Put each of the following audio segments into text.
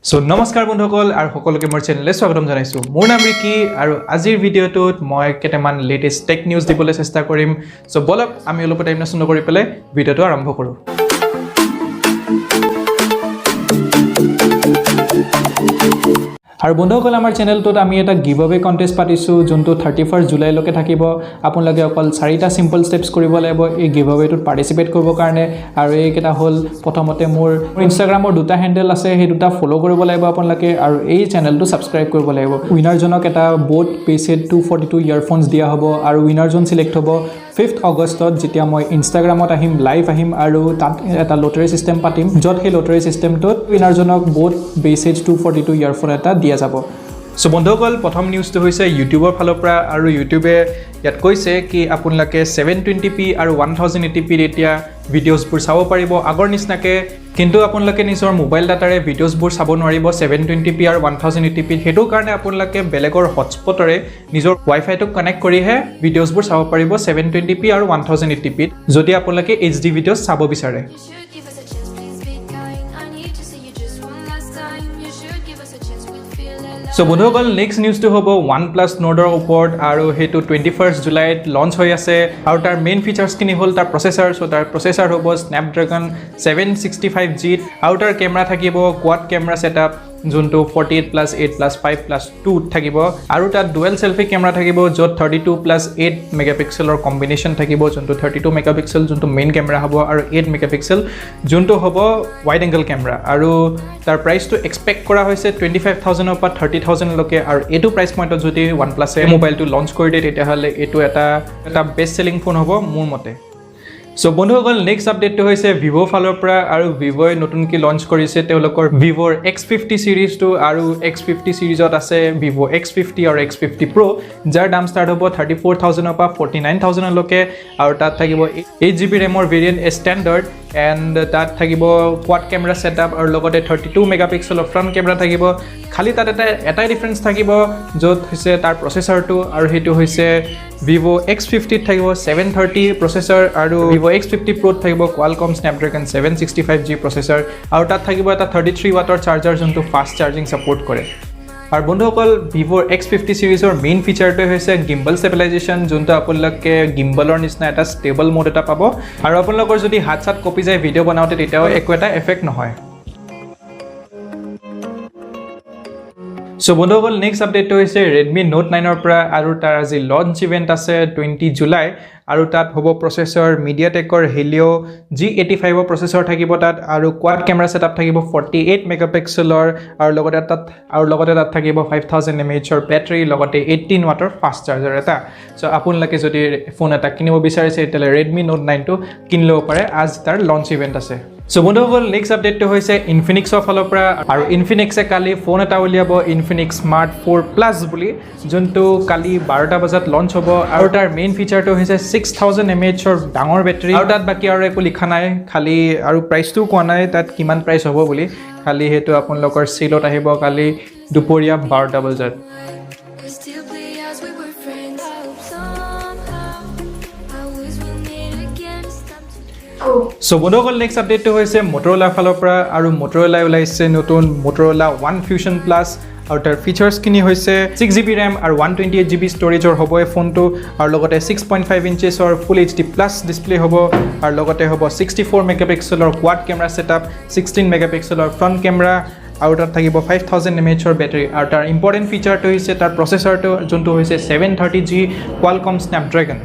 So নমস্কাৰ বন্ধুসকল আৰু সকলোকে মোৰ চেনেললৈ স্বাগতম জনাইছো মোৰ নাম ৰিকি আৰু আজিৰ ভিডিঅ'টোত মই কেটামান লেটেষ্ট টেক নিউজ দিবলৈ চেষ্টা কৰিম সো বলক আমি অলপ টাইম নষ্ট নকৰি পেলাই ভিডিঅ'টো আৰম্ভ কৰো আৰু বন্ধুসকল আমাৰ চেনেলটোত আমি এটা গিভঅৱে কন্টেস্ট পাতিছো যোনটো 31 জুলাই লৈকে থাকিব আপোনালোকে অকল 4টা সিম্পল স্টেপছ কৰিব লাগিব এই গিভঅৱেটোত পাৰ্টিসিপেট কৰিব কাৰণে আৰু এইকেটা হল প্ৰথমতে মোৰ ইনষ্টাগ্ৰামৰ দুটা হ্যান্ডেল আছে সেই দুটা ফলো কৰিব লাগিব আপোনালোকে আৰু এই চেনেলটো সাবস্ক্ৰাইব কৰিব লাগিব উইনাৰজনক এটা বোট পেসেড 242 ইয়াৰফোনছ দিয়া হ'ব আৰু উইনাৰজন সিলেক্ট হ'ব 5th আগষ্টত যেতিয়া মই ইনষ্টাগ্ৰামত আহিম লাইভ আহিম আৰু তাত এটা লটাৰী সিস্টেম পাতিম যত সেই লটাৰী সিস্টেমটোত উইনাৰজনক বোট পেসেড 242 ইয়াৰফোন এটা দিয়া যাব সো বন্ধুসকল প্ৰথম নিউজটো হৈছে ইউটিউবৰ ফালৰ পৰা আৰু ইউটিউবে ইয়াত কৈছে কি আপোনালোকে 720p আৰু 1080p এতিয়া ভিডিঅ'ছবোৰ চাব পাৰিব আগৰ নিচিনাকে কিন্তু আপোনালোকে নিজৰ মোবাইল ডাটাৰে ভিডিঅ'ছবোৰ চাব নোৱাৰিব 720p আৰু 1080p হেতু কাৰণে আপোনালোকে বেলেগৰ হটস্পটৰে নিজৰ ওয়াইফাইটো কানেক্ট কৰিহে ভিডিঅ'ছবোৰ চাব পাৰিব 720p আৰু 1080p যদি আপোনালোকে HD ভিডিঅ'ছ চাব বিচাৰে So বন্ধুসকল নেক্সট নিউজটো হ'ব Oneplus Noteৰ ওপৰত আৰু হেতু 21st জুলাইত লঞ্চ হৈ আছে আৰু তাৰ মেইন ফিচাৰ্ছ কিনি হ'ল তাৰ প্ৰসেসৰ সো তাৰ প্ৰসেসৰ হ'ব Snapdragon 765G আৰু তাৰ কেমেৰা থাকিব কোৱাড কেমেৰা সেটআপ যোনটো 48+8+5+2 থাকিব আৰু তাত ডুৱেল সেলফি কেমেৰা থাকিব যত 32+8 মেগাপিক্সেলৰ কম্বিনেশন থাকিব যোনটো 32 মেগাপিক্সেল যোনটো মেইন কেমেৰা হ'ব আৰু 8 মেগাপিক্সেল যোনটো হ'ব ওয়াইড এংগল কেমেৰা আৰু তাৰ প্ৰাইসটো এক্সপেক্ট কৰা হৈছে 25000 ৰ পৰা 30000 লৈকে আৰু এটো প্ৰাইস পইণ্টত যদি OnePlus এ মোবাইলটো লঞ্চ কৰি দিয়ে তেতিয়া হলে এটো এটা বেষ্ট সেলিং ফোন হ'ব মোৰ মতে So বন্ধুসকল নেক্সট আপডেটটো হৈছে Vivo ফালৰ পৰা আৰু Vivo নতুনকৈ লঞ্চ কৰিছে তেওঁলোকৰ Vivo X50 সিৰিজটো আৰু X50 সিৰিজত আছে Vivo X50 আৰু X50 Pro যাৰ দাম ষ্টাৰ্ট হ'ব 34000 ৰ পৰা 49000 লৈকে আৰু তাত থাকিব 8GB RAM ৰ ভেৰিয়েন্ট ষ্টেণ্ডাৰ্ড এণ্ড তাত থাকিব কোৱাড কেমেৰা সেটআপ আৰু লগতে 32 মেগাপিক্সেলৰ ফ্ৰন্ট কেমেৰা থাকিব খালি তাত এটা ডিফাৰেন্স থাকিব যত হৈছে তাৰ প্ৰসেসৰটো আৰু হেতু হৈছে Vivo X50 থাকিব 730 প্ৰসেসৰ আৰু Vivo X50 Pro থাকিব Qualcomm Snapdragon 765G প্ৰসেসৰ আৰু তাত থাকিব এটা 33 ওয়াটৰ চাৰ্জাৰ যোনটো ফাষ্ট চাৰ্জিং সাপোৰ্ট কৰে আৰু বন্ধুসকল Vivo X50 সিৰিজৰ মেইন ফিচাৰটো হৈছে গিম্বল ষ্টেবিলাইজেশ্যন যোনটো আপোনালোকে গিম্বলৰ নিচিনা এটা ষ্টেবল মোড এটা পাব আৰু আপোনালোকৰ যদি হাত কপি যায় ভিডিঅ' বনাওতে তেতিয়াও একো এটা এফেক্ট নহয় So বন্ধুসকল নেক্সট আপডেটটো হৈছে Redmi Note 9 ৰ পৰা আৰু তাৰ আজি লঞ্চ ইভেন্ট আছে 20 জুলাই আৰু তাত হ'ব প্ৰসেসৰ MediaTekৰ Helio G85 ৰ প্ৰসেসৰ থাকিব তাত আৰু কোৱাড কেমেৰা সেটআপ থাকিব 48 মেগাপিক্সেলৰ আৰু লগতে তাত থাকিব 5000 mAh ৰ বেটাৰী লগতে 18 ওয়াটৰ ফাষ্ট চাৰ্জাৰ এটা সো আপোনালোকে যদি ফোন এটা কিনিব বিচাৰিছে তেলে Redmi Note 9 টো কিনি ল'ব পাৰে আজ তাৰ লঞ্চ ইভেন্ট আছে So বন্ধুসকল নেক্সট আপডেটটো হৈছে Infinixৰ ফালৰ পৰা আৰু Infinixে কালি ফোন এটা উলিয়াব Infinix Smart 4 Plus বুলি যোনটো কালি 12টা বজাত লঞ্চ হ'ব আৰু তাৰ মেইন ফিচাৰটো হৈছে 6000 mAh ৰ ডাঙৰ বেটাৰী আৰু তাত বাকি আৰু একো লিখা নাই খালি আৰু প্ৰাইসটো কোৱা নাই তাত কিমান প্ৰাইস হ'ব বুলি খালি হেতু আপোনালোকৰ সেলত আহিব কালি দুপৰীয়া 12টা বজাত So বন্ধুসকল নেক্সট আপডেটটো হৈছে Motorola ফালৰ পৰা আৰু Motorola ওলাইছে নতুন Motorola One Fusion Plus আৰু তাৰ ফিচাৰ্ছ কিনি হৈছে 6GB RAM আৰু 128GB ষ্টৰেজৰ হ'ব এই ফোনটো আৰু লগতে 6.5 ইঞ্চেছৰ ফুল HD প্লাছ ডিসপ্লে হ'ব আৰু লগতে হ'ব 64 মেগাপিক্সেলৰ কোৱাড কেমেৰা সেটআপ 16 মেগাপিক্সেলৰ ফ্ৰন্ট কেমেৰা আৰু তাত থাকিব 5000 mAh ৰ বেটাৰী আৰু তাৰ ইম্পৰ্টেন্ট ফিচাৰটো হৈছে তাৰ প্ৰসেসৰটো যোনটো হৈছে 730G Qualcomm Snapdragon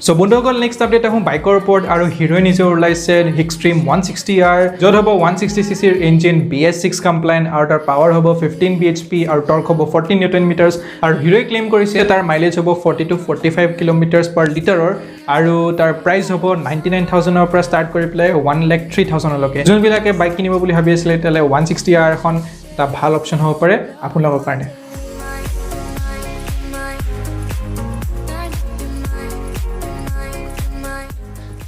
So বন্ধুসকল নেক্সট আপডেট আহোঁ বাইকৰ ওপৰত আৰু হিৰো নিজে ওলাইছে Xtreme 160R যত হ'ব 160cc ৰ ইঞ্জিন BS6 কমপ্লায়েন্ট আৰু তাৰ পাৱাৰ হ'ব 15 bhp আৰু টৰ্ক হ'ব 14 নিউটন মিটাৰছ আৰু হিৰোই ক্লেম কৰিছে তাৰ মাইলেজ হ'ব 40 to 45 কিলোমিটাৰছ পাৰ লিটাৰৰ আৰু তাৰ প্ৰাইস হ'ব 99000 ৰ পৰা ষ্টাৰ্ট কৰি প্লাই 1,03,000 লৈকে যোনবিলাকে বাইক কিনিব বুলি ভাবি আছিল তেলে 160R এখন এটা ভাল অপচন হ'ব পাৰে আপোনালোকৰ কাৰণে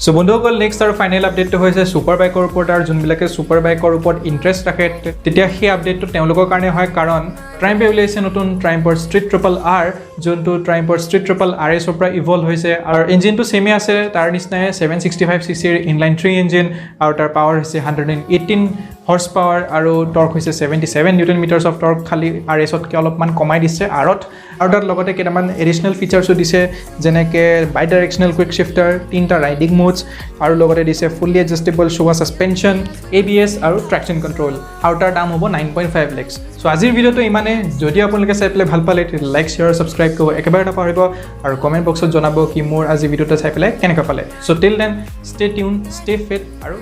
So বন্ধুসকল নেক্সট আৰু ফাইনাল আপডেটটো হৈছে সুপাৰ বাইকৰ ওপৰত আৰু যোনবিলাকে সুপাৰ বাইকৰ ওপৰত ইন্টাৰেষ্ট ৰাখে তেতিয়া সেই আপডেটটো তেওঁলোকৰ কাৰণে হয় কাৰণ TRUIMPH উলিয়াইছে নতুন TRUIMPHৰ Street Triple R যোনটো TRUIMPHৰ Street Triple RS ৰ পৰা ইভলভ হৈছে আৰু ইঞ্জিনটো সেমে আছে তাৰ নিচিনাই 765cc ৰ ইনলাইন 3 ইঞ্জিন আৰু তাৰ পাৱাৰ হৈছে 118 হৰ্চ পাৱাৰ আৰু টৰ্ক হৈছে 77 নিউটন মিটাৰ্ছ অফ টৰ্ক খালি RS-তকৈ অলপমান কমাই দিছে আৰত আৰু তাত লগতে কেইটামান এডিশ্যনেল ফিচাৰ্ছো দিছে যেনেকৈ বাই ডাইৰেকশ্যনেল কুইক শ্বিফ্টাৰ 3টা ৰাইডিং মোডছ আৰু লগতে দিছে ফুল্লি এডজাষ্টেবল শ্বোৱা ছাছপেনশ্যন ABS আৰু ট্ৰেকশ্যন কণ্ট্ৰল আৰু তাৰ দাম হ'ব 9.5 lakhs চ' আজিৰ ভিডিঅ'টো ইমানে যদি আপোনালোকে চাই পেলাই ভাল পালে তেতিয়া লাইক শ্বেয়াৰ ছাবস্ক্ৰাইব কৰিব একেবাৰে নাপাহৰিব আৰু কমেণ্ট বক্সত জনাব কি মোৰ আজি ভিডিঅ'টো চাই পেলাই কেনেকুৱা পালে so' till then stay tune stay fit আৰু